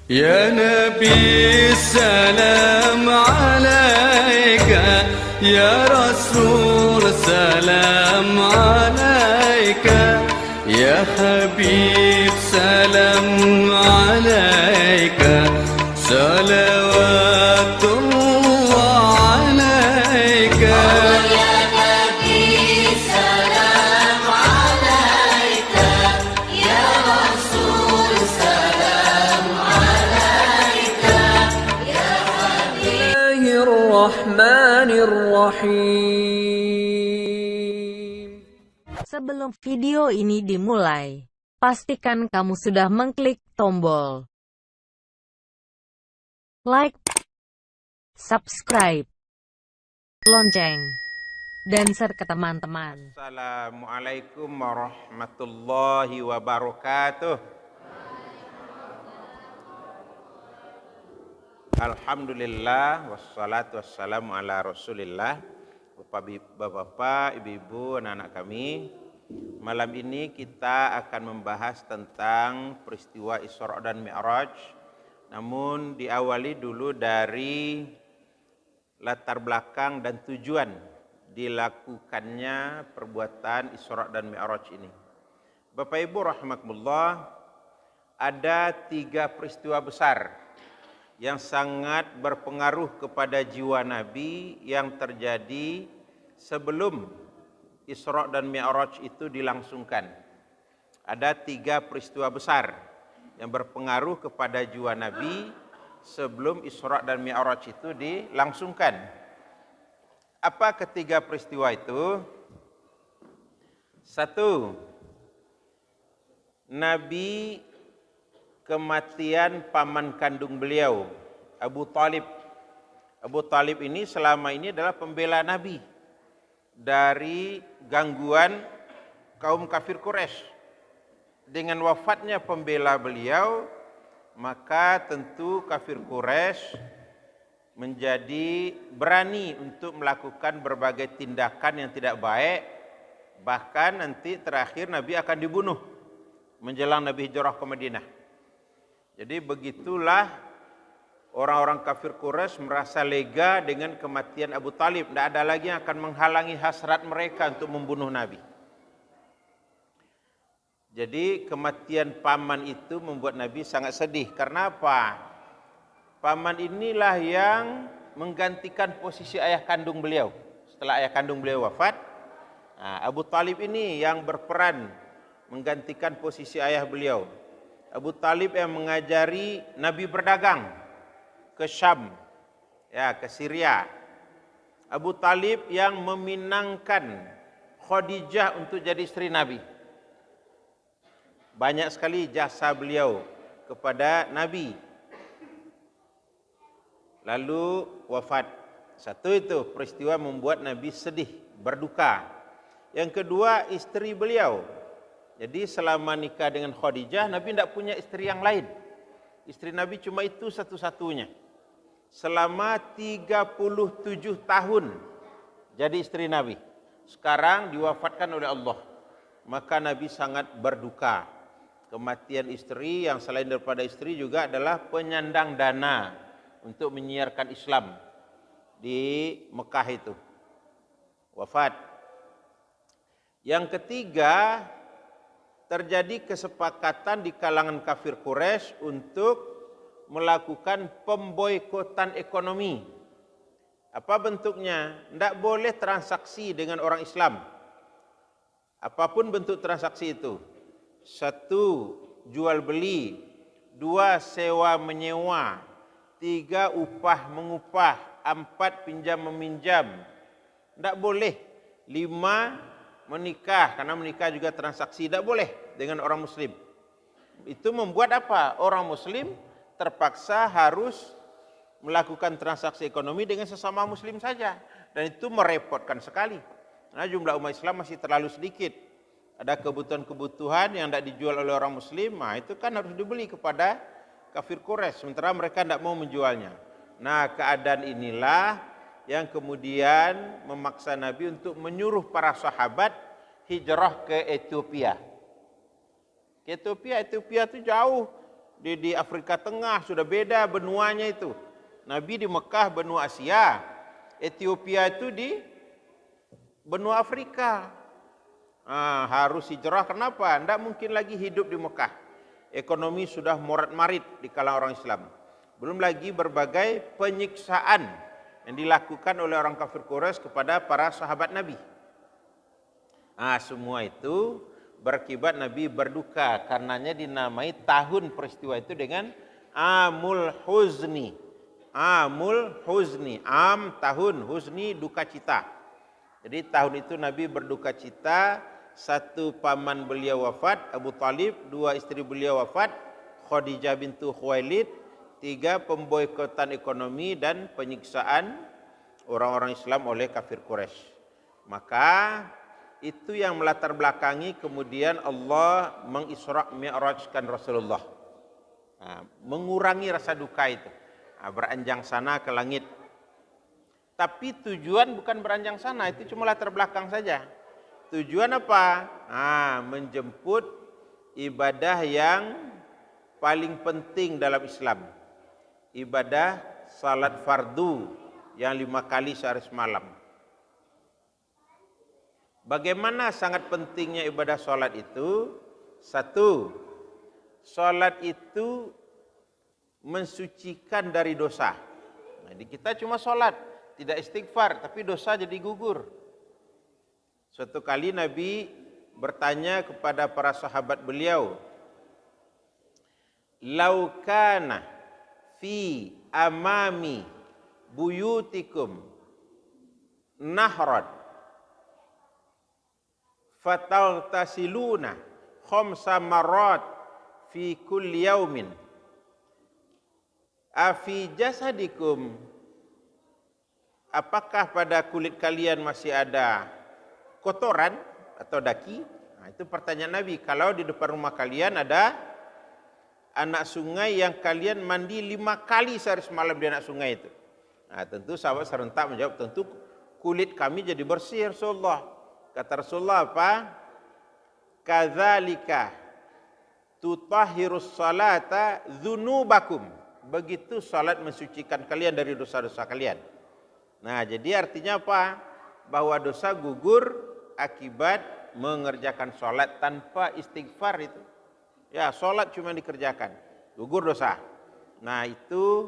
يا نبي السلام عليك يا رسول سلام عليك يا حبيب سلام عليك صلوات الله عليك Bismillahirrahmanirrahim. Sebelum video ini dimulai, pastikan kamu sudah mengklik tombol like, subscribe, lonceng, dan share ke teman-teman. Assalamualaikum warahmatullahi wabarakatuh. Alhamdulillah wassalatu wassalamu ala rasulillah. Bapak-bapak, ibu-ibu, anak-anak kami, malam ini kita akan membahas tentang peristiwa Isra dan Mi'raj. Namun diawali dulu dari latar belakang dan tujuan dilakukannya perbuatan Isra dan Mi'raj ini. Bapak Ibu rahimakumullah, ada 3 peristiwa besar yang sangat berpengaruh kepada jiwa Nabi yang terjadi sebelum Isra dan Mi'raj itu dilangsungkan. Ada 3 peristiwa besar yang berpengaruh kepada jiwa Nabi sebelum Isra dan Mi'raj itu dilangsungkan. Apa ketiga peristiwa itu? 1. Nabi kematian paman kandung beliau, Abu Talib. Abu Talib ini selama ini adalah pembela Nabi dari gangguan kaum kafir Quraisy. Dengan wafatnya pembela beliau, maka tentu kafir Quraisy menjadi berani untuk melakukan berbagai tindakan yang tidak baik. Bahkan nanti terakhir Nabi akan dibunuh menjelang Nabi hijrah ke Madinah. Jadi begitulah orang-orang kafir Quraisy merasa lega dengan kematian Abu Talib. Tidak ada lagi yang akan menghalangi hasrat mereka untuk membunuh Nabi. Jadi kematian paman itu membuat Nabi sangat sedih. Karena apa? Paman inilah yang menggantikan posisi ayah kandung beliau. Setelah ayah kandung beliau wafat, Abu Talib ini yang berperan menggantikan posisi ayah beliau. Abu Talib yang mengajari Nabi berdagang ke Syam, ke Syria. Abu Talib yang meminangkan Khadijah untuk jadi istri Nabi. Banyak sekali jasa beliau kepada Nabi. Lalu wafat. 1 itu peristiwa membuat Nabi sedih, berduka. Yang kedua, istri beliau. Jadi selama nikah dengan Khadijah, Nabi tidak punya istri yang lain. Istri Nabi cuma itu satu-satunya. Selama 37 tahun jadi istri Nabi. Sekarang diwafatkan oleh Allah. Maka Nabi sangat berduka. Kematian istri yang selain daripada istri juga adalah penyandang dana untuk menyiarkan Islam di Mekah itu. Wafat. Yang ketiga, terjadi kesepakatan di kalangan kafir Quraisy untuk melakukan pemboikotan ekonomi. Apa bentuknya? Tidak boleh transaksi dengan orang Islam. Apapun bentuk transaksi itu. 1, jual beli. 2, sewa menyewa. 3, upah mengupah. 4, pinjam meminjam. Tidak boleh. 5, menikah, karena menikah juga transaksi, tidak boleh dengan orang muslim. Itu membuat apa? Orang muslim terpaksa harus melakukan transaksi ekonomi dengan sesama muslim saja. Dan itu merepotkan sekali. Karena jumlah umat Islam masih terlalu sedikit. Ada kebutuhan-kebutuhan yang tidak dijual oleh orang muslim, itu kan harus dibeli kepada kafir Quraisy, sementara mereka tidak mau menjualnya. Nah, keadaan inilah yang kemudian memaksa Nabi untuk menyuruh para sahabat hijrah ke Ethiopia. Ethiopia itu jauh Di Afrika Tengah sudah beda benuanya itu. Nabi di Mekah benua Asia, Ethiopia itu di benua Afrika. Harus hijrah, kenapa? Tidak mungkin lagi hidup di Mekah. Ekonomi sudah morat-marit di kalangan orang Islam. Belum lagi berbagai penyiksaan yang dilakukan oleh orang kafir Quraisy kepada para sahabat Nabi. Semua itu berakibat Nabi berduka, karenanya dinamai tahun peristiwa itu dengan Amul Huzni. Amul Huzni, tahun, huzni duka cita. Jadi tahun itu Nabi berduka cita, satu paman beliau wafat, Abu Talib, dua istri beliau wafat, Khadijah bintu Khuwailid, tiga pemboikotan ekonomi dan penyiksaan orang-orang Islam oleh kafir Quraisy. Maka itu yang melatar belakangi kemudian Allah mengisra' mi'rajkan Rasulullah. Mengurangi rasa duka itu. Beranjang sana ke langit. Tapi tujuan bukan beranjang sana, itu cuma latar belakang saja. Tujuan apa? Menjemput ibadah yang paling penting dalam Islam. Ibadah salat fardu yang 5 kali sehari semalam. Bagaimana sangat pentingnya ibadah salat itu? Satu, salat itu mensucikan dari dosa. Jadi kita cuma salat, tidak istighfar, tapi dosa jadi gugur. Suatu kali Nabi bertanya kepada para sahabat beliau, "Lau kana fi amami buyutikum nahrat fataltasiluna khamsa marrat fi kulli yaumin afi jasadikum, apakah pada kulit kalian masih ada kotoran atau daki?" Itu pertanyaan Nabi. Kalau di depan rumah kalian ada anak sungai yang kalian mandi 5 kali sehari semalam di anak sungai itu. Tentu sahabat serentak menjawab, tentu kulit kami jadi bersih Rasulullah. Kata Rasulullah apa? Kadzalika tutahhirus salata dzunubakum. Begitu salat mensucikan kalian dari dosa-dosa kalian. Jadi artinya apa? Bahwa dosa gugur akibat mengerjakan salat tanpa istighfar itu. Ya, salat cuma dikerjakan, gugur dosa. Itu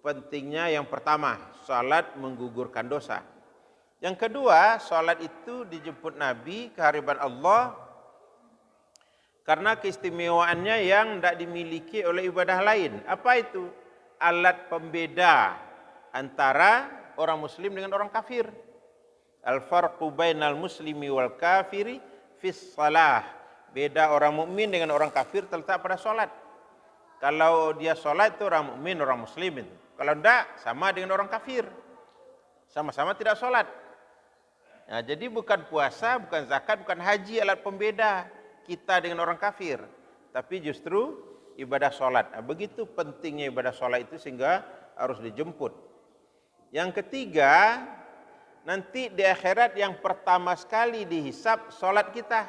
pentingnya yang pertama, salat menggugurkan dosa. Yang kedua, salat itu dijemput Nabi ke hadapan Allah karena keistimewaannya yang tidak dimiliki oleh ibadah lain. Apa itu? Alat pembeda antara orang muslim dengan orang kafir. Al-farqu bainal muslimi wal kafiri fis salah. Beda orang mukmin dengan orang kafir terletak pada salat. Kalau dia salat itu orang mukmin, orang muslim itu. Kalau tidak, sama dengan orang kafir. Sama-sama tidak salat. Jadi bukan puasa, bukan zakat, bukan haji alat pembeda kita dengan orang kafir, tapi justru ibadah salat. Begitu pentingnya ibadah salat itu sehingga harus dijemput. Yang ketiga, nanti di akhirat yang pertama sekali dihisab salat kita.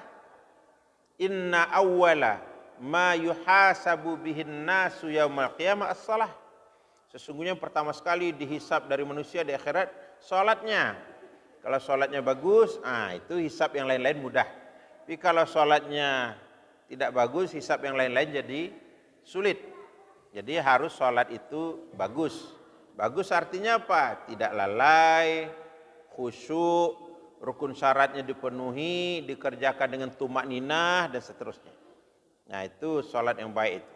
Inna awwala ma yuhasabu bihin nasu yaumal qiyamah as-salah. Sesungguhnya pertama sekali dihisab dari manusia di akhirat salatnya. Kalau salatnya bagus, itu hisab yang lain-lain mudah. Tapi kalau salatnya tidak bagus, hisab yang lain-lain jadi sulit. Jadi harus salat itu bagus. Bagus artinya apa? Tidak lalai, khusyuk, rukun syaratnya dipenuhi, dikerjakan dengan tumakninah dan seterusnya. Itu salat yang baik itu.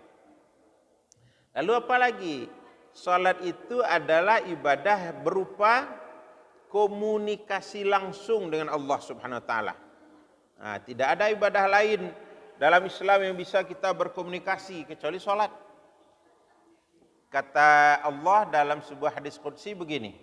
Lalu apa lagi? Salat itu adalah ibadah berupa komunikasi langsung dengan Allah Subhanahu wa taala. Tidak ada ibadah lain dalam Islam yang bisa kita berkomunikasi kecuali salat. Kata Allah dalam sebuah hadis qudsi begini,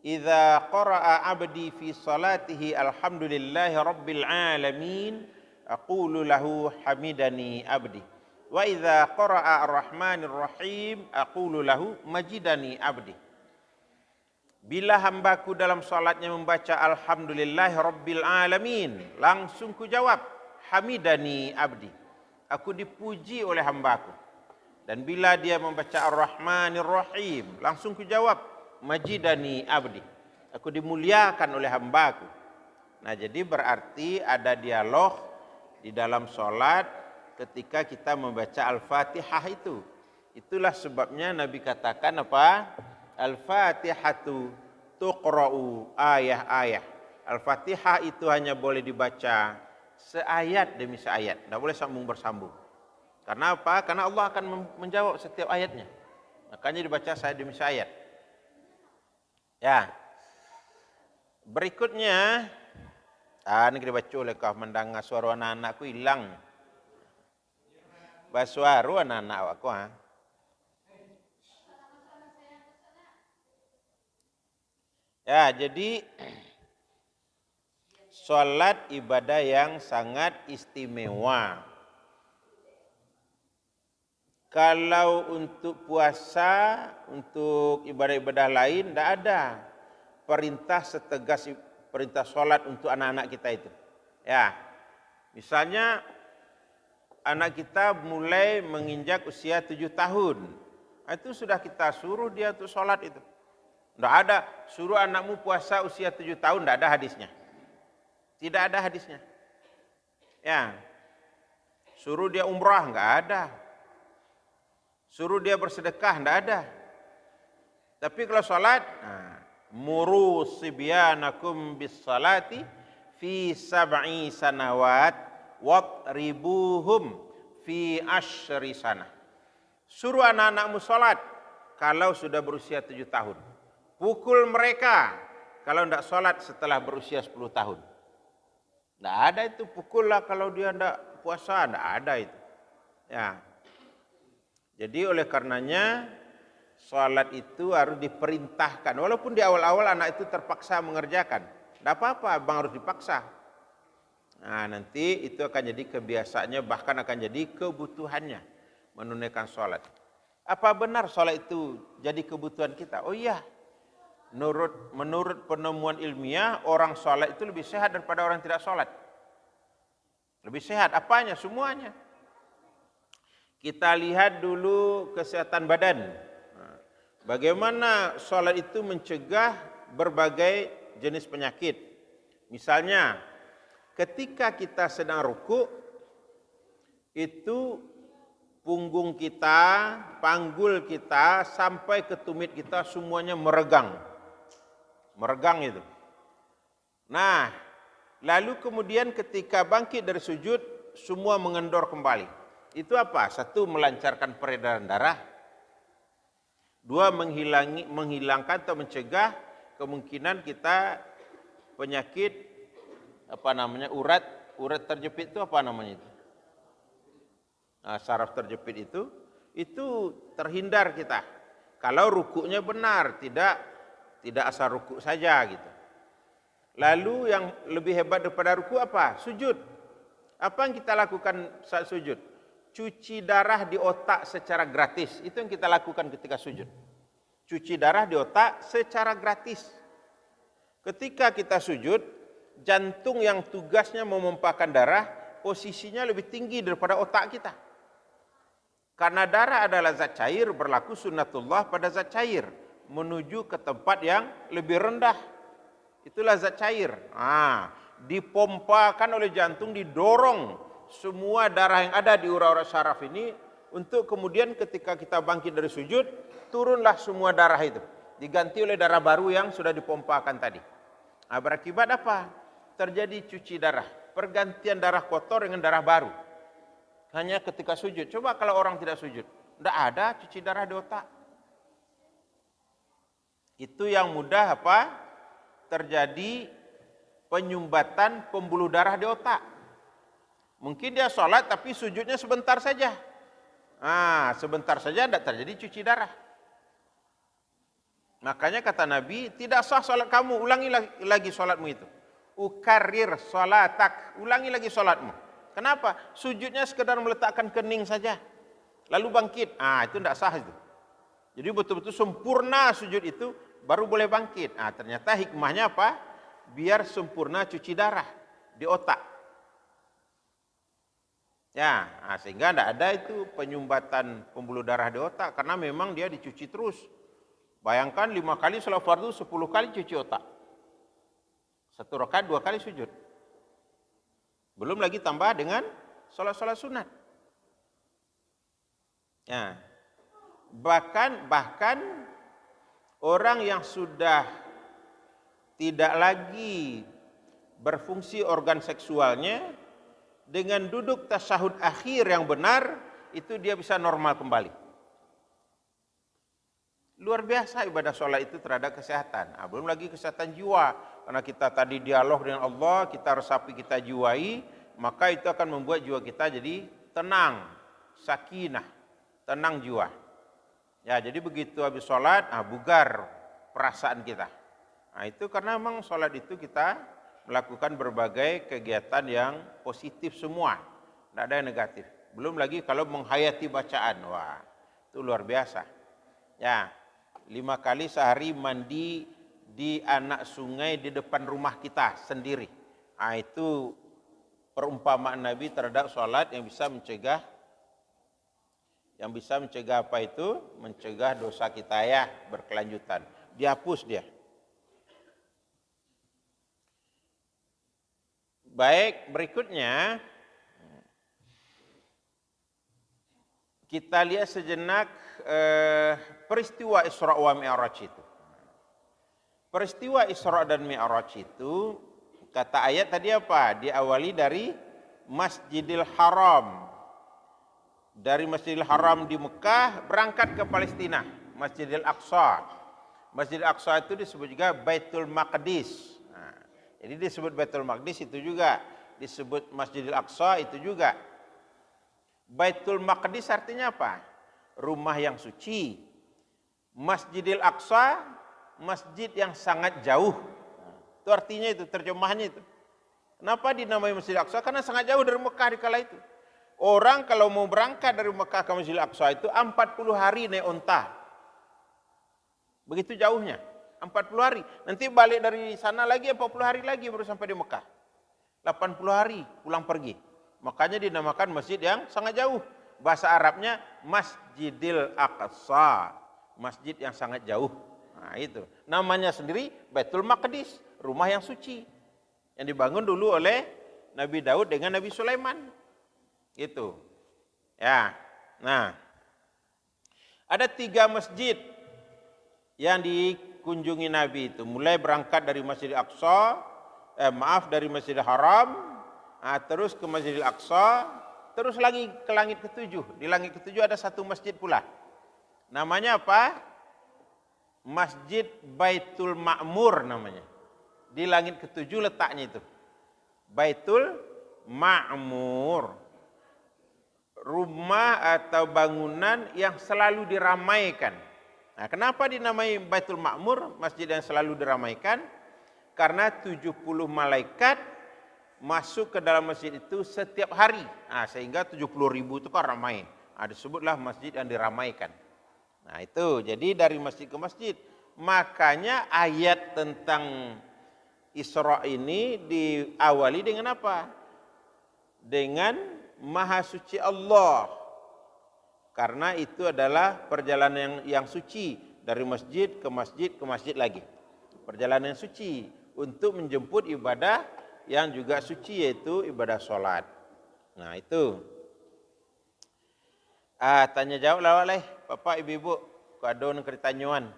"Idza qara'a 'abdi fi salatihi alhamdulillahi rabbil alamin, aqulu lahu hamidani 'abdi. Wa idza qara'a ar-rahmanir rahim, aqulu lahu majidani 'abdi." Bila hambaku dalam salatnya membaca alhamdulillahi rabbil alamin, langsung ku jawab hamidani 'abdi. aku dipuji oleh hambaku. Dan bila dia membaca Ar-Rahmanir Rahim, langsung ku jawab, majidani abdi, aku dimuliakan oleh hambaku. Nah, jadi berarti ada dialog di dalam solat ketika kita membaca Al-Fatihah itu. Itulah sebabnya Nabi katakan apa? Al-Fatihatu tuqra'u ayah-ayah. Al-Fatihah itu hanya boleh dibaca seayat demi seayat, tidak boleh sambung bersambung. Karena apa? Karena Allah akan menjawab setiap ayatnya. Makanya dibaca seayat demi seayat. Ya. Berikutnya, ini kita baca oleh kau mendengar suara anak-anakku hilang. Basuaru anak-anak awakku. Ya, jadi salat ibadah yang sangat istimewa. Kalau untuk puasa, untuk ibadah-ibadah lain, tidak ada perintah setegas perintah salat untuk anak-anak kita itu. Ya, misalnya anak kita mulai menginjak usia 7 tahun, itu sudah kita suruh dia untuk salat itu. Tidak ada suruh anakmu puasa usia 7 tahun, tidak ada hadisnya. Tidak ada hadisnya. Ya, suruh dia umrah, enggak ada. Suruh dia bersedekah, enggak ada. Tapi kalau salat, muru sibyanakum bis salati fi 7 sanawat wadribuhum fi 10 sanah. Suruh anak-anakmu salat kalau sudah berusia 7 tahun. Pukul mereka kalau tidak salat setelah berusia 10 tahun. Tidak ada itu, pukul lah kalau dia tidak puasa, tidak ada itu. Ya. Jadi oleh karenanya salat itu harus diperintahkan. Walaupun di awal-awal anak itu terpaksa mengerjakan. Tidak apa-apa, abang harus dipaksa. Nah, nanti itu akan jadi kebiasaannya, bahkan akan jadi kebutuhannya menunaikan salat. Apa benar salat itu jadi kebutuhan kita? Oh iya. Menurut penemuan ilmiah, orang salat itu lebih sehat daripada orang tidak salat. Lebih sehat, apanya? Semuanya. Kita lihat dulu kesehatan badan. Bagaimana salat itu mencegah berbagai jenis penyakit. Misalnya, ketika kita sedang rukuk, itu punggung kita, panggul kita, sampai ke tumit kita semuanya meregang. Meregang itu. Nah, lalu kemudian ketika bangkit dari sujud, semua mengendor kembali. Itu apa? Satu, melancarkan peredaran darah. Dua, menghilangkan atau mencegah kemungkinan kita penyakit urat terjepit itu apa namanya itu? Nah, saraf terjepit itu terhindar kita. Kalau rukuknya benar, tidak asal rukuk saja gitu. Lalu yang lebih hebat daripada rukuk apa? Sujud. Apa yang kita lakukan saat sujud? Cuci darah di otak secara gratis. Itu yang kita lakukan ketika sujud. Cuci darah di otak secara gratis. Ketika kita sujud, jantung yang tugasnya memompakan darah, posisinya lebih tinggi daripada otak kita. Karena darah adalah zat cair, berlaku sunnatullah pada zat cair. Menuju ke tempat yang lebih rendah. Itulah zat cair. Dipompakan oleh jantung, didorong semua darah yang ada di urat-urat saraf ini, untuk kemudian ketika kita bangkit dari sujud, turunlah semua darah itu. Diganti oleh darah baru yang sudah dipompakan tadi. Berakibat apa? Terjadi cuci darah. Pergantian darah kotor dengan darah baru. Hanya ketika sujud. Coba kalau orang tidak sujud. Tidak ada cuci darah di otak. Itu yang mudah apa? Terjadi penyumbatan pembuluh darah di otak. Mungkin dia sholat tapi sujudnya sebentar saja. Sebentar saja tidak terjadi cuci darah. Makanya kata Nabi, tidak sah sholat kamu, ulangi lagi sholatmu itu. Ukarir sholatak, ulangi lagi sholatmu. Kenapa? Sujudnya sekedar meletakkan kening saja. Lalu bangkit, itu tidak sah itu. Jadi betul-betul sempurna sujud itu, baru boleh bangkit. Ternyata hikmahnya apa? Biar sempurna cuci darah di otak. Ya, sehingga tidak ada itu penyumbatan pembuluh darah di otak karena memang dia dicuci terus. Bayangkan 5 kali salat fardu, 10 kali cuci otak. 1 rakaat 2 kali sujud. Belum lagi tambah dengan salat-salat sunat. Ya. Bahkan orang yang sudah tidak lagi berfungsi organ seksualnya, dengan duduk tasyahud akhir yang benar, itu dia bisa normal kembali. Luar biasa ibadah sholat itu terhadap kesehatan. Belum lagi kesehatan jiwa. Karena kita tadi dialog dengan Allah, kita resapi, kita jiwai, maka itu akan membuat jiwa kita jadi tenang, sakinah, tenang jiwa. Ya, jadi begitu habis sholat, bugar perasaan kita. Itu karena memang sholat itu kita melakukan berbagai kegiatan yang positif semua, tidak ada yang negatif. Belum lagi kalau menghayati bacaan, wah itu luar biasa. Ya, 5 kali sehari mandi di anak sungai di depan rumah kita sendiri. Itu perumpamaan Nabi terhadap sholat yang bisa mencegah apa itu? Mencegah dosa kita ya berkelanjutan. Dihapus dia. Baik, berikutnya kita lihat sejenak peristiwa Isra wa Mi'raj itu. Peristiwa Isra dan Mi'raj itu, kata ayat tadi apa? Diawali dari Masjidil Haram. Dari Masjidil Haram di Mekah berangkat ke Palestina, Masjidil Aqsa. Masjidil Aqsa itu disebut juga Baitul Maqdis. Jadi disebut Baitul Maqdis itu juga, disebut Masjidil Aqsa itu juga. Baitul Maqdis artinya apa? Rumah yang suci. Masjidil Aqsa, masjid yang sangat jauh. Itu artinya itu, terjemahannya itu. Kenapa dinamai Masjidil Aqsa? Karena sangat jauh dari Mekah di kala itu. Orang kalau mau berangkat dari Mekah ke Masjidil Aqsa itu 40 hari naik onta. Begitu jauhnya. 40 hari. Nanti balik dari sana lagi 40 hari lagi baru sampai di Mekah. 80 hari pulang pergi. Makanya dinamakan masjid yang sangat jauh. Bahasa Arabnya Masjidil Aqsa. Masjid yang sangat jauh. Itu. Namanya sendiri Baitul Maqdis. Rumah yang suci. Yang dibangun dulu oleh Nabi Daud dengan Nabi Sulaiman. Gitu. Ya. Nah. Ada 3 masjid yang dikunjungi Nabi itu, mulai berangkat dari Masjidil Aqsa, dari Masjidil Haram, terus ke Masjidil Aqsa, terus lagi ke langit ke-7. Di langit ke-7 ada 1 masjid pula. Namanya apa? Masjid Baitul Ma'mur namanya. Di langit ke-7 letaknya itu. Baitul Ma'mur. Rumah atau bangunan yang selalu diramaikan. Kenapa dinamai Baitul Ma'mur, masjid yang selalu diramaikan? Karena 70 malaikat masuk ke dalam masjid itu setiap hari. Sehingga 70.000 itu kan ramai. Disebutlah masjid yang diramaikan. Itu, jadi dari masjid ke masjid. Makanya ayat tentang Isra ini diawali dengan apa? Dengan Maha Suci Allah. Karena itu adalah perjalanan yang suci dari masjid ke masjid ke masjid lagi. Perjalanan yang suci untuk menjemput ibadah yang juga suci, yaitu ibadah sholat. Nah itu. Tanya jawab lah oleh Bapak Ibu-ibu. Kau ada nak ditanyuan.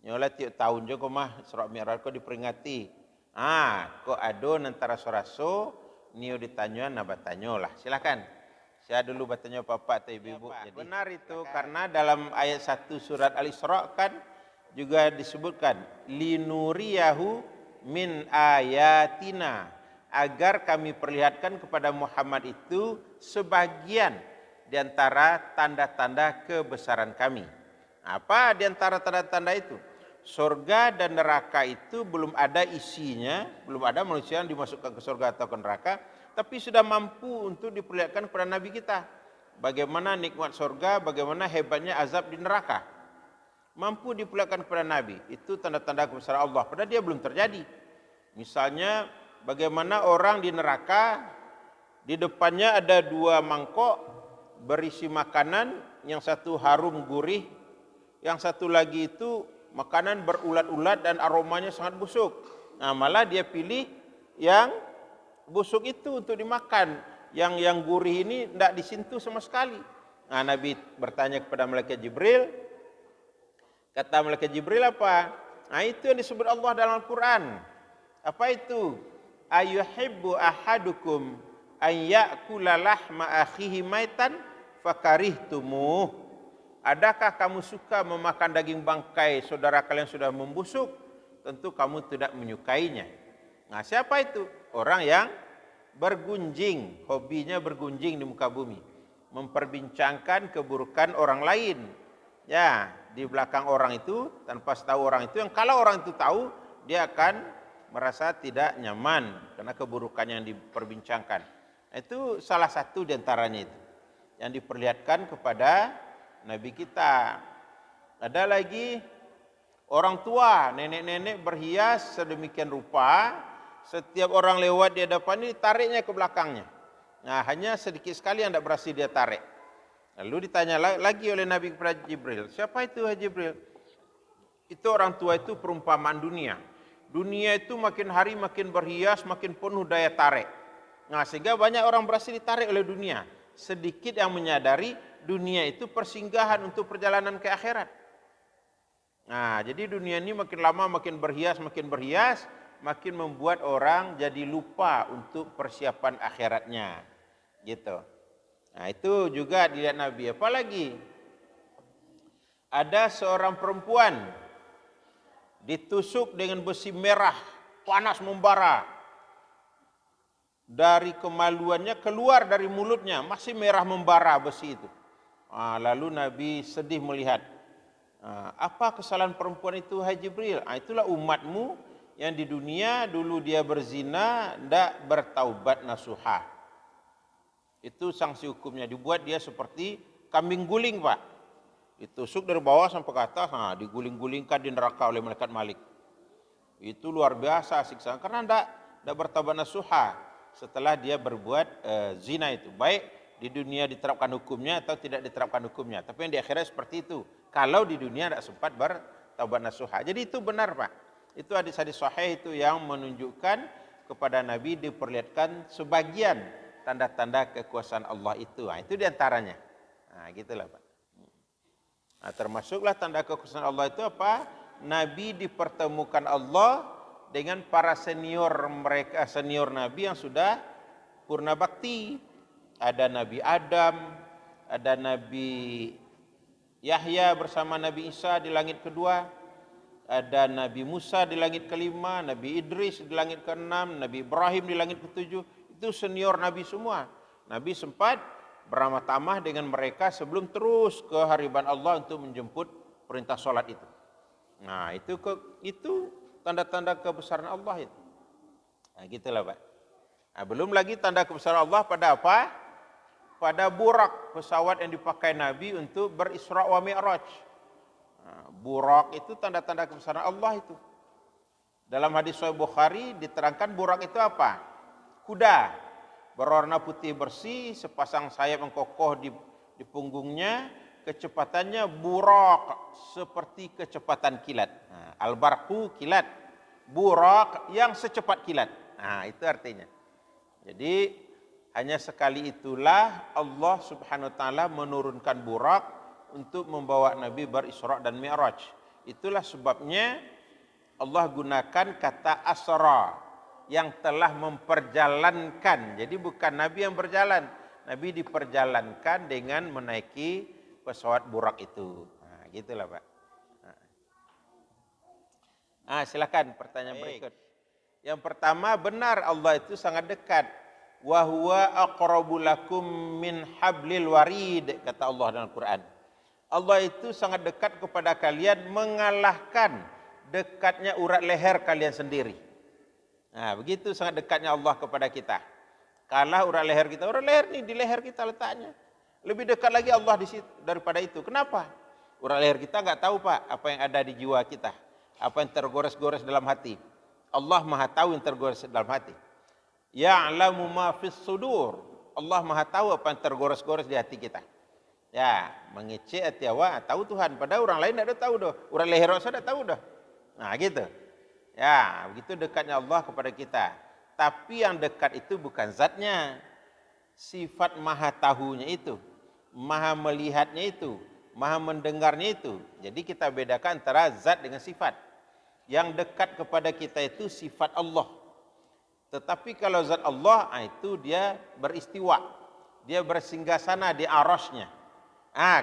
Nyolah tiap tahun juga mah Isra Mi'raj kau diperingati. Kau ada antara soraso niu ditanyuan nabat tanyolah. Silakan. Saya dulu bertanya Bapak atau Ibu-ibu. Benar itu, karena dalam ayat 1 surat Al-Isra kan juga disebutkan linuriyahu min ayatina, agar kami perlihatkan kepada Muhammad itu sebagian di antara tanda-tanda kebesaran kami. Apa di antara tanda-tanda itu? Surga dan neraka itu belum ada isinya, belum ada manusia yang dimasukkan ke surga atau ke neraka, tapi sudah mampu untuk diperlihatkan kepada Nabi kita. Bagaimana nikmat surga, bagaimana hebatnya azab di neraka. Mampu diperlihatkan kepada Nabi. Itu tanda-tanda kebesaran Allah. Padahal dia belum terjadi. Misalnya bagaimana orang di neraka Di depannya ada 2 mangkok berisi makanan, yang satu harum gurih, yang satu lagi itu makanan berulat-ulat dan aromanya sangat busuk. Nah, malah dia pilih yang busuk itu untuk dimakan. Yang gurih ini tidak disentuh sama sekali. Nah, Nabi bertanya kepada malaikat Jibril. Kata malaikat Jibril apa? Nah, itu yang disebut Allah dalam Al-Quran. Apa itu? Ayuhibbu ahadukum an ya'kula lahma akhihi maitan fakarihtumuh. Adakah kamu suka memakan daging bangkai saudara kalian sudah membusuk? Tentu kamu tidak menyukainya. Nah, siapa itu? Orang yang bergunjing, hobinya bergunjing di muka bumi, memperbincangkan keburukan orang lain. Ya, di belakang orang itu, tanpa tahu orang itu, yang kalau orang itu tahu, dia akan merasa tidak nyaman karena keburukan yang diperbincangkan. Itu salah satu di antaranya itu yang diperlihatkan kepada Nabi kita. Ada lagi orang tua, nenek-nenek berhias sedemikian rupa, setiap orang lewat di hadapan ini tariknya ke belakangnya. Nah, hanya sedikit sekali yang tidak berhasil dia tarik. Lalu ditanya lagi oleh Nabi kepada Jibril, siapa itu Jibril? Itu orang tua itu perumpamaan dunia. Dunia itu makin hari makin berhias, makin penuh daya tarik. Nah, sehingga banyak orang berhasil ditarik oleh dunia. Sedikit yang menyadari dunia itu persinggahan untuk perjalanan ke akhirat. Nah, jadi dunia ini makin lama makin berhias, makin membuat orang jadi lupa untuk persiapan akhiratnya. Gitu. Nah, itu juga dilihat Nabi. Apalagi ada seorang perempuan ditusuk dengan besi merah, panas membara. Dari kemaluannya keluar dari mulutnya, masih merah membara besi itu. Lalu Nabi sedih melihat. Apa kesalahan perempuan itu, hai Jibril? Itulah umatmu yang di dunia dulu dia berzina, tidak bertaubat nasuha. Itu sanksi hukumnya, dibuat dia seperti kambing guling, Pak. Ditusuk dari bawah sampai ke atas, diguling-gulingkan di neraka oleh malaikat Malik. Itu luar biasa siksaan karena tidak bertaubat nasuha setelah dia berbuat zina itu. Baik di dunia diterapkan hukumnya atau tidak diterapkan hukumnya. Tapi yang di akhirat seperti itu. Kalau di dunia tidak sempat bertaubat nasuha. Jadi itu benar, Pak. Itu hadis-hadis sahih itu yang menunjukkan kepada Nabi diperlihatkan sebagian tanda-tanda kekuasaan Allah itu. Itu diantaranya. Gitulah, Pak. Termasuklah tanda kekuasaan Allah itu apa? Nabi dipertemukan Allah dengan para senior mereka, senior Nabi yang sudah purna bakti. Ada Nabi Adam, ada Nabi Yahya bersama Nabi Isa di langit kedua, ada Nabi Musa di langit kelima, Nabi Idris di langit keenam, Nabi Ibrahim di langit ketujuh. Itu senior Nabi semua. Nabi sempat beramah tamah dengan mereka sebelum terus ke hariban Allah untuk menjemput perintah sholat itu. Nah, itu tanda-tanda kebesaran Allah itu. Gitulah, Pak. Belum lagi tanda kebesaran Allah pada apa? Pada burak, pesawat yang dipakai Nabi untuk berisra wa mi'raj. Burak itu tanda-tanda kebesaran Allah itu. Dalam hadis Sahih Bukhari diterangkan burak itu apa? Kuda berwarna putih bersih, sepasang sayap yang kokoh di punggungnya, kecepatannya burak seperti kecepatan kilat. Al-barqu kilat, burak yang secepat kilat. Itu artinya. Jadi hanya sekali itulah Allah Subhanahu wa taala menurunkan burak untuk membawa Nabi berisra dan mi'raj. Itulah sebabnya Allah gunakan kata asra, yang telah memperjalankan. Jadi bukan Nabi yang berjalan, Nabi diperjalankan dengan menaiki pesawat burak itu. Gitulah, Pak. Silakan pertanyaan berikut. Yang pertama, benar Allah itu sangat dekat. Wa huwa aqrabu lakum min hablil warid, kata Allah dalam Al-Quran. Allah itu sangat dekat kepada kalian, mengalahkan dekatnya urat leher kalian sendiri. Begitu sangat dekatnya Allah kepada kita. Kalah urat leher kita. Urat leher ini di leher kita letaknya. Lebih dekat lagi Allah di situ daripada itu. Kenapa? Urat leher kita enggak tahu, Pak, apa yang ada di jiwa kita. Apa yang tergores-gores dalam hati. Allah Maha tahu yang tergores dalam hati. Ya'lamu ma fis sudur. Allah Maha tahu apa yang tergores-gores di hati kita. Ya, mengecek hati awak, tahu Tuhan. Padahal orang lain tidak ada tahu dah. Orang leher saya tidak tahu dah. Nah, gitu. Ya, begitu dekatnya Allah kepada kita. Tapi yang dekat itu bukan zatnya. Sifat maha tahunya itu. Maha melihatnya itu. Maha mendengarnya itu. Jadi kita bedakan antara zat dengan sifat. Yang dekat kepada kita itu sifat Allah. Tetapi kalau zat Allah, itu dia beristiwa. Dia bersinggasana di arasnya.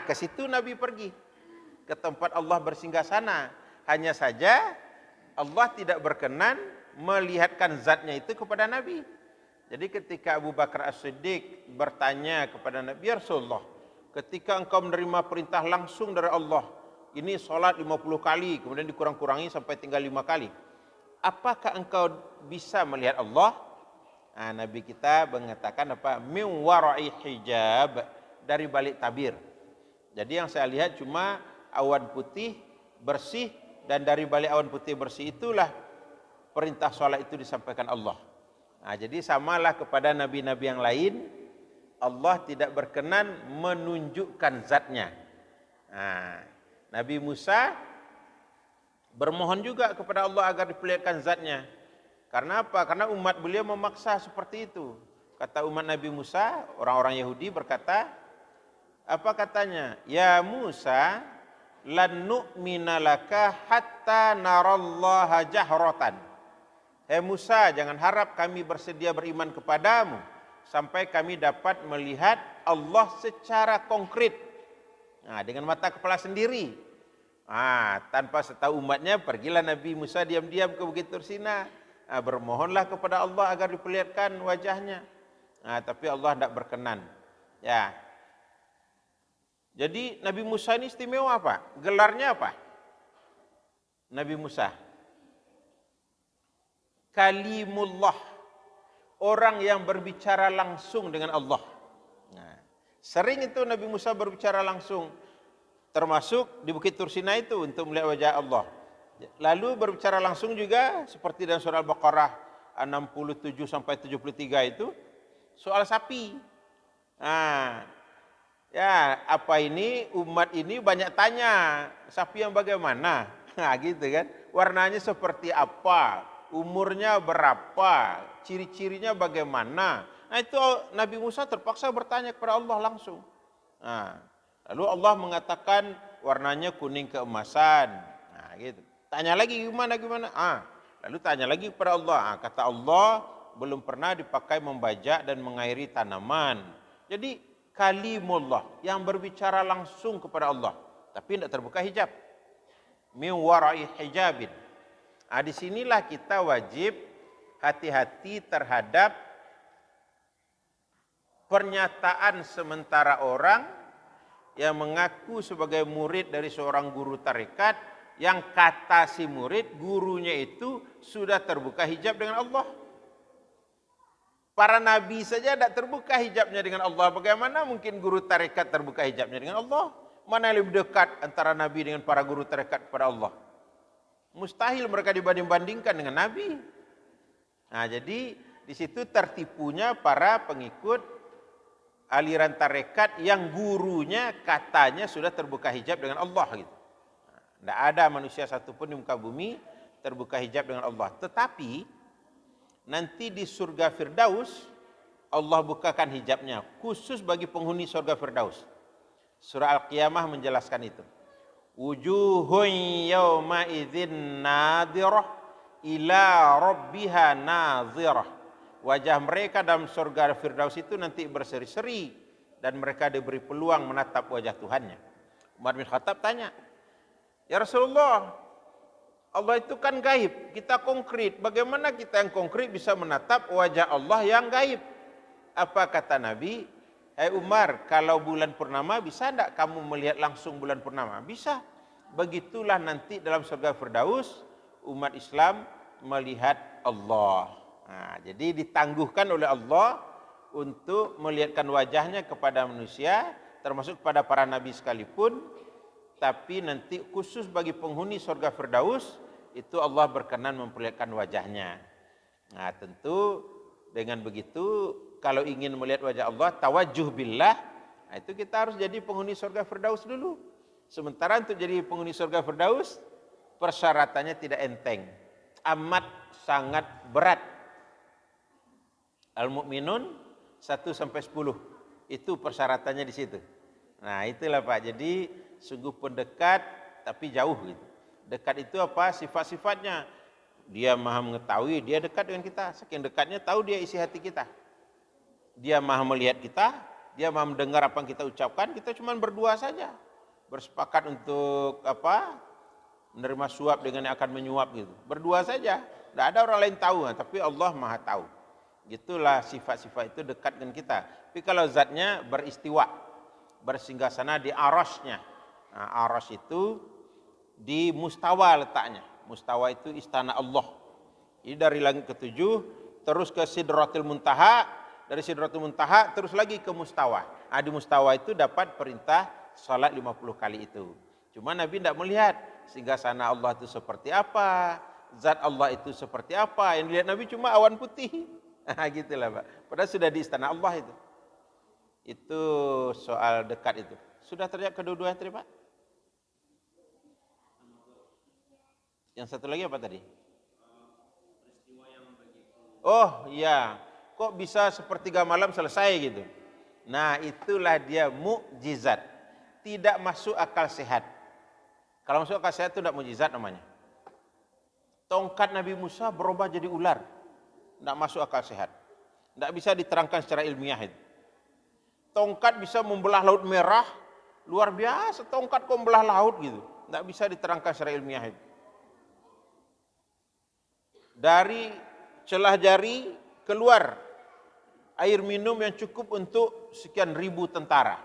Ke situ Nabi pergi. Ke tempat Allah bersinggasana. Hanya saja Allah tidak berkenan melihatkan zatnya itu kepada Nabi. Jadi ketika Abu Bakar As-Siddiq bertanya kepada Nabi, "Ya Rasulullah, ketika engkau menerima perintah langsung dari Allah, ini solat 50 kali, kemudian dikurang-kurangi sampai tinggal 5 kali. Apakah engkau bisa melihat Allah?" Nabi kita mengatakan apa? Min wara'i hijab, dari balik tabir. Jadi yang saya lihat cuma awan putih bersih, dan dari balik awan putih bersih itulah perintah solat itu disampaikan Allah. Jadi samalah kepada nabi-nabi yang lain, Allah tidak berkenan menunjukkan zatnya. Nabi Musa bermohon juga kepada Allah agar diperlihatkan zatnya. Karena apa? Karena umat beliau memaksa seperti itu. Kata umat Nabi Musa, orang-orang Yahudi berkata, apa katanya? Ya Musa, lan nu'mina laka hatta narallaha jahratan. Hai Musa, jangan harap kami bersedia beriman kepadamu sampai kami dapat melihat Allah secara konkret. Dengan mata kepala sendiri. Tanpa setahu umatnya, pergilah Nabi Musa diam-diam ke Bukit Tursina. Bermohonlah kepada Allah agar diperlihatkan wajahnya. Tapi Allah tidak berkenan. Ya. Jadi Nabi Musa ini istimewa apa? Gelarnya apa? Nabi Musa. Kalimullah. Orang yang berbicara langsung dengan Allah. Sering itu Nabi Musa berbicara langsung, termasuk di Bukit Tursina itu untuk melihat wajah Allah. Lalu berbicara langsung juga seperti dalam surah Al-Baqarah 67 sampai 73 itu soal sapi. Apa ini umat ini banyak tanya, sapi yang bagaimana? Gitu kan. Warnanya seperti apa? Umurnya berapa? Ciri-cirinya bagaimana? Itu Nabi Musa terpaksa bertanya kepada Allah langsung. Lalu Allah mengatakan warnanya kuning keemasan. Gitu. Tanya lagi gimana? Lalu tanya lagi kepada Allah. Kata Allah, belum pernah dipakai membajak dan mengairi tanaman. Jadi kalimullah, yang berbicara langsung kepada Allah, tapi tidak terbuka hijab. Min wara'i hijabin. Disinilah kita wajib hati-hati terhadap pernyataan sementara orang yang mengaku sebagai murid dari seorang guru tarekat, yang kata si murid, gurunya itu sudah terbuka hijab dengan Allah. Para nabi saja tidak terbuka hijabnya dengan Allah. Bagaimana mungkin guru tarekat terbuka hijabnya dengan Allah? Mana yang lebih dekat antara nabi dengan para guru tarekat kepada Allah? Mustahil mereka dibanding-bandingkan dengan nabi. Jadi di situ tertipunya para pengikut aliran tarekat yang gurunya katanya sudah terbuka hijab dengan Allah gitu. Tidak ada manusia satupun di muka bumi terbuka hijab dengan Allah. Tetapi nanti di surga Firdaus Allah bukakan hijabnya khusus bagi penghuni surga Firdaus. Surah Al-Qiyamah menjelaskan itu. Wujuhun yawma idzin nadhirah ila rabbiha nadhirah. Wajah mereka dalam surga Firdaus itu nanti berseri-seri dan mereka diberi peluang menatap wajah Tuhannya. Umar bin Khattab tanya, "Ya Rasulullah, Allah itu kan gaib, kita konkret. Bagaimana kita yang konkret bisa menatap wajah Allah yang gaib?" Apa kata Nabi? "Hai Umar, kalau bulan purnama bisa tidak kamu melihat langsung bulan purnama?" Bisa. Begitulah nanti dalam surga Firdaus umat Islam melihat Allah. Jadi ditangguhkan oleh Allah untuk melihatkan wajahnya kepada manusia, termasuk kepada para nabi sekalipun. Tapi nanti khusus bagi penghuni surga Firdaus itu Allah berkenan memperlihatkan wajahnya. Tentu Dengan begitu, kalau ingin melihat wajah Allah, tawajjuh billah, nah itu kita harus jadi penghuni surga Firdaus dulu. Sementara untuk jadi penghuni surga Firdaus, persyaratannya tidak enteng, amat sangat berat. Al-Mu'minun 1 sampai 10, itu persyaratannya di situ. Nah itulah Pak, jadi sungguh pendekat tapi jauh gitu. Dekat itu apa? Sifat-sifatnya. Dia maha mengetahui, dia dekat dengan kita. Saking dekatnya tahu dia isi hati kita. Dia maha melihat kita, dia maha mendengar apa yang kita ucapkan, kita cuma berdua saja. Bersepakat untuk apa? Menerima suap dengan yang akan menyuap gitu. Berdua saja. Tidak ada orang lain tahu, tapi Allah maha tahu. Gitulah sifat-sifat itu dekat dengan kita. Tapi kalau zatnya beristiwa, bersinggasana di arasnya. Nah, aras itu di mustawa letaknya. Mustawa itu istana Allah. Ini dari langit ketujuh terus ke Sidratul Muntaha, dari Sidratul Muntaha terus lagi ke mustawa. Nah, di mustawa itu dapat perintah salat 50 kali itu. Cuma Nabi tidak melihat singgasana Allah itu seperti apa, zat Allah itu seperti apa. Yang dilihat Nabi cuma awan putih. Nah, gitulah Pak. Padahal sudah di istana Allah itu. Itu soal dekat itu. Sudah terjawab kedua-duanya tadi Pak? Yang satu lagi apa tadi? Oh iya, kok bisa sepertiga malam selesai gitu. Nah itulah dia mukjizat. Tidak masuk akal sehat. Kalau masuk akal sehat itu tidak mukjizat namanya. Tongkat Nabi Musa berubah jadi ular. Tidak masuk akal sehat. Tidak bisa diterangkan secara ilmiah itu. Tongkat bisa membelah laut merah, luar biasa. Tongkat kok membelah laut gitu. Tidak bisa diterangkan secara ilmiah itu. Dari celah jari keluar air minum yang cukup untuk sekian ribu tentara.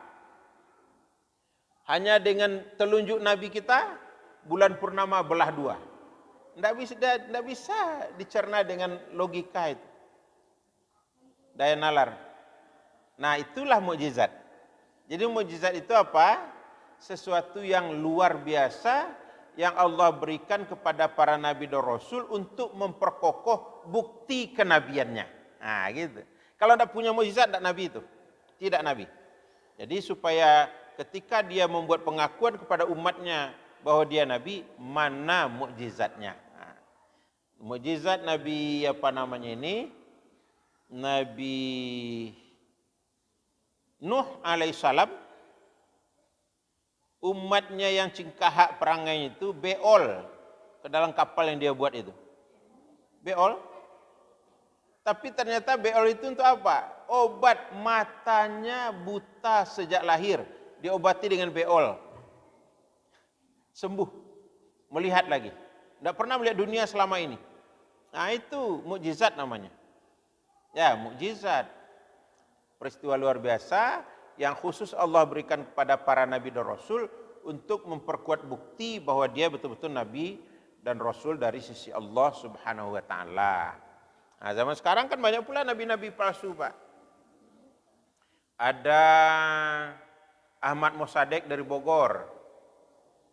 Hanya dengan telunjuk Nabi kita, bulan purnama belah dua. Tidak bisa dicerna dengan logika itu. Daya nalar. Nah itulah mukjizat. Jadi mukjizat itu apa? Sesuatu yang luar biasa yang Allah berikan kepada para nabi dan rasul untuk memperkokoh bukti kenabiannya. Nah gitu. Kalau tidak punya mukjizat, tidak nabi itu. Tidak nabi. Jadi supaya ketika dia membuat pengakuan kepada umatnya bahwa dia nabi, mana mukjizatnya? Nah, mukjizat Nabi apa namanya ini? Nabi Nuh alaihissalam, umatnya yang cingkahak perangai itu beol ke dalam kapal yang dia buat itu. Beol. Tapi ternyata beol itu untuk apa? Obat, matanya buta sejak lahir. Diobati dengan beol. Sembuh. Melihat lagi. Tidak pernah melihat dunia selama ini. Nah itu mukjizat namanya. Ya mukjizat. Peristiwa luar biasa yang khusus Allah berikan kepada para nabi dan rasul untuk memperkuat bukti bahwa dia betul-betul nabi dan rasul dari sisi Allah Subhanahu wa taala. Nah, zaman sekarang kan banyak pula nabi-nabi palsu, Pak. Ada Ahmad Mossadegh dari Bogor.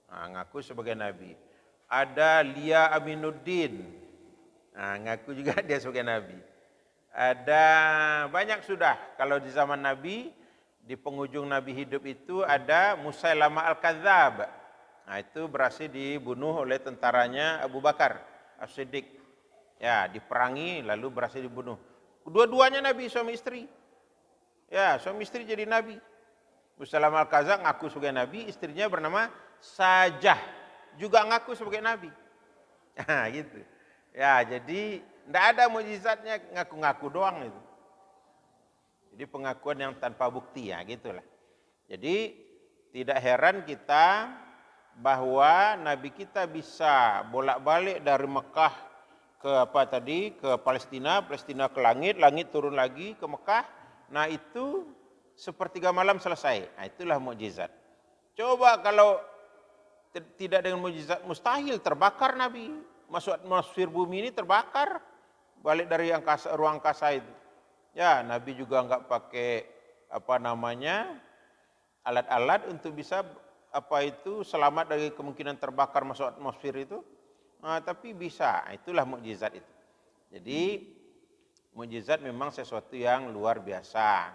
Nah, ngaku sebagai nabi. Ada Lia Aminuddin. Nah, ngaku juga dia sebagai nabi. Ada banyak sudah. Kalau di zaman Nabi, di penghujung Nabi hidup itu ada Musailamah Al-Kadzab. Nah itu berhasil dibunuh oleh tentaranya Abu Bakar As-Siddiq. Ya diperangi lalu berhasil dibunuh. Dua-duanya Nabi suami istri. Ya suami istri jadi Nabi. Musailamah Al-Kadzab ngaku sebagai Nabi, istrinya bernama Sajah. Juga ngaku sebagai Nabi. Nah gitu. Ya jadi tidak ada mukjizatnya, ngaku-ngaku doang itu. Jadi pengakuan yang tanpa bukti ya gitulah. Jadi tidak heran kita bahwa Nabi kita bisa bolak-balik dari Mekah ke apa tadi ke Palestina, Palestina ke langit, langit turun lagi ke Mekah. Nah itu sepertiga malam selesai. Nah itulah mukjizat. Coba kalau tidak dengan mukjizat mustahil terbakar Nabi. Masuk atmosfer bumi ini terbakar. Balik dari angkasa, ruang angkasa itu. Ya, Nabi juga enggak pakai apa namanya alat-alat untuk bisa apa itu selamat dari kemungkinan terbakar masuk atmosfer itu. Nah, tapi bisa. Itulah mukjizat itu. Jadi Mukjizat memang sesuatu yang luar biasa.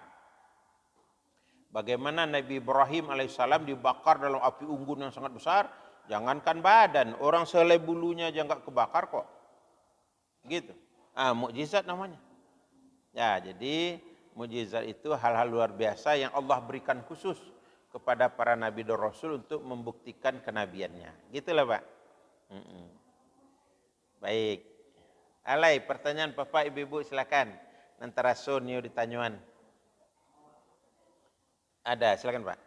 Bagaimana Nabi Ibrahim alaihissalam dibakar dalam api unggun yang sangat besar, jangankan badan, orang selai bulunya aja nggak kebakar kok. Gitu. Mukjizat namanya. Ya, jadi mukjizat itu hal-hal luar biasa yang Allah berikan khusus kepada para nabi dan rasul untuk membuktikan kenabiannya. Gitulah, Pak. Baik. Alai, pertanyaan Bapak Ibu silakan. Antara Sonio di Tanyuan. Ada, silakan Pak.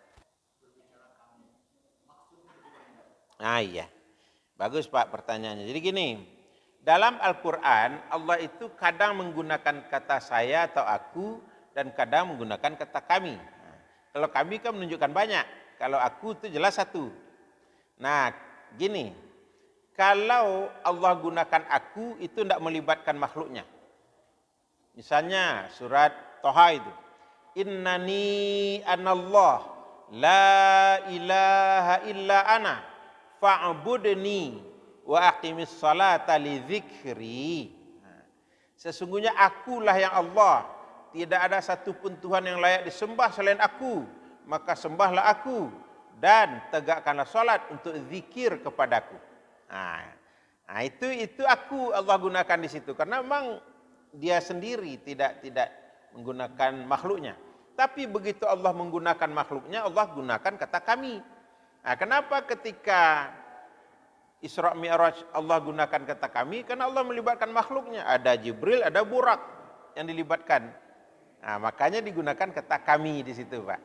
Iya. Bagus Pak pertanyaannya. Jadi gini, dalam Al-Quran Allah itu kadang menggunakan kata saya atau aku dan kadang menggunakan kata kami. Kalau kami kan menunjukkan banyak, kalau aku itu jelas satu. Nah, gini, kalau Allah gunakan aku itu tidak melibatkan makhluknya. Misalnya surat Toha itu, Innani anallah la ilaha illa ana fa'budni wa aqimis salata li dzikri. Sesungguhnya akulah yang Allah, tidak ada satupun Tuhan yang layak disembah selain aku, maka sembahlah aku dan tegakkanlah salat untuk zikir kepadaku. Itu aku Allah gunakan di situ karena memang dia sendiri tidak menggunakan makhluknya. Tapi begitu Allah menggunakan makhluknya, Allah gunakan kata kami. Kenapa ketika Isra Mi'raj Allah gunakan kata kami? Karena Allah melibatkan makhluknya. Ada Jibril, ada Burak yang dilibatkan. Makanya digunakan kata kami di situ, Pak.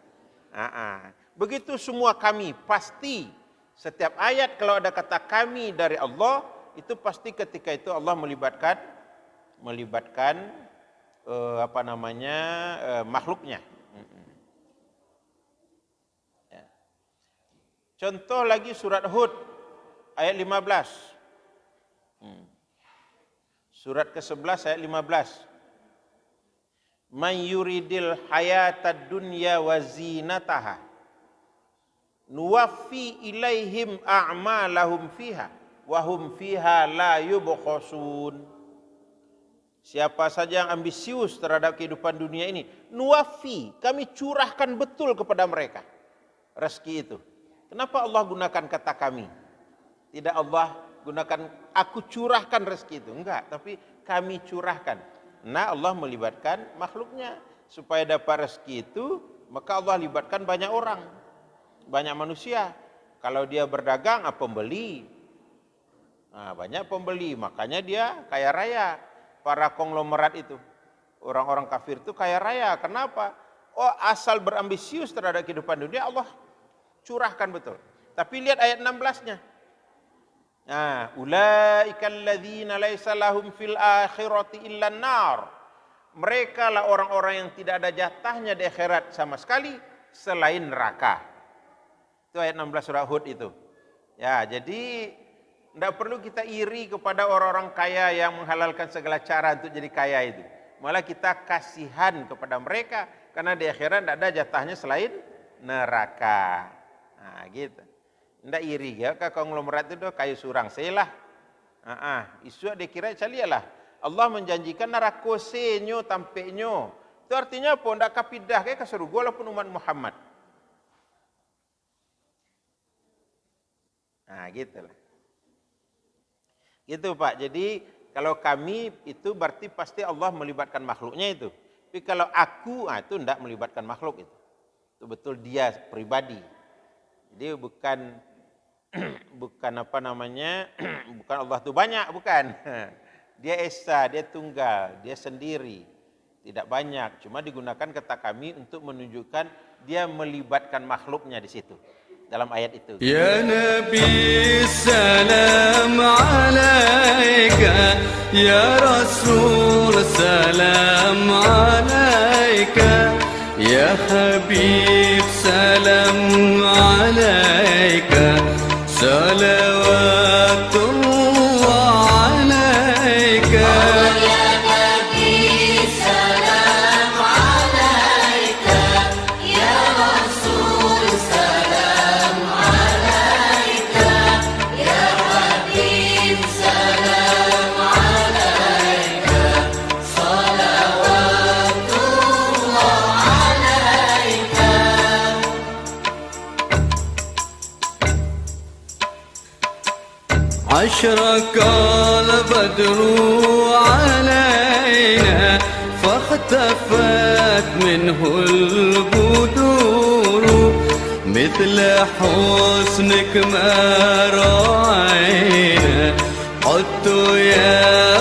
Begitu semua kami, pasti setiap ayat kalau ada kata kami dari Allah, itu pasti ketika itu Allah melibatkan makhluknya. Contoh lagi surat Hud ayat 15. Surat ke-11 ayat 15. Man yuridil hayatad dunya wa zinataha nuwaffi ilaihim a'malahum fiha wa hum fiha la yubkhasun. Siapa saja yang ambisius terhadap kehidupan dunia ini, nuwaffi, kami curahkan betul kepada mereka rezeki itu. Kenapa Allah gunakan kata kami? Tidak Allah gunakan aku curahkan rezeki itu, enggak, tapi kami curahkan. Nah, Allah melibatkan makhluknya supaya dapat rezeki itu, maka Allah libatkan banyak orang, banyak manusia. Kalau dia berdagang, pembeli. Banyak pembeli, makanya dia kaya raya. Para konglomerat itu, orang-orang kafir itu kaya raya. Kenapa? Asal berambisius terhadap kehidupan dunia, Allah curahkan betul. Tapi lihat ayat 16-nya. Ulaikal ladzina laisa lahum fil akhirati illan nar. Mereka lah orang-orang yang tidak ada jatahnya di akhirat sama sekali selain neraka. Itu ayat 16 surah Hud itu. Ya, jadi tidak perlu kita iri kepada orang-orang kaya yang menghalalkan segala cara untuk jadi kaya itu. Malah kita kasihan kepada mereka karena di akhirat tidak ada jatahnya selain neraka. Gitu. Ndak iri ya, ke konglomerat itu kayu surang selah. Isu dia kira calialah. Allah menjanjikan neraka senyo tampeknyo. Itu artinya apa? Ndak kapidah ke surga walaupun umat Muhammad. Gitulah. Gitu Pak. Jadi kalau kami itu berarti pasti Allah melibatkan makhluknya itu. Tapi kalau aku itu ndak melibatkan makhluk itu. Itu betul dia pribadi. Jadi bukan bukan Allah itu banyak, bukan. Dia esa, dia tunggal, dia sendiri. Tidak banyak, cuma digunakan kata kami untuk menunjukkan dia melibatkan makhluknya di situ. Dalam ayat itu. Ya Nabi salam alaika, ya Rasul salam alaika, ya Habib salam alaika, salawatullah alaika. Salam أشرق البدر علينا فاختفت منه البدور مثل حسنك ما رأينا عدت يا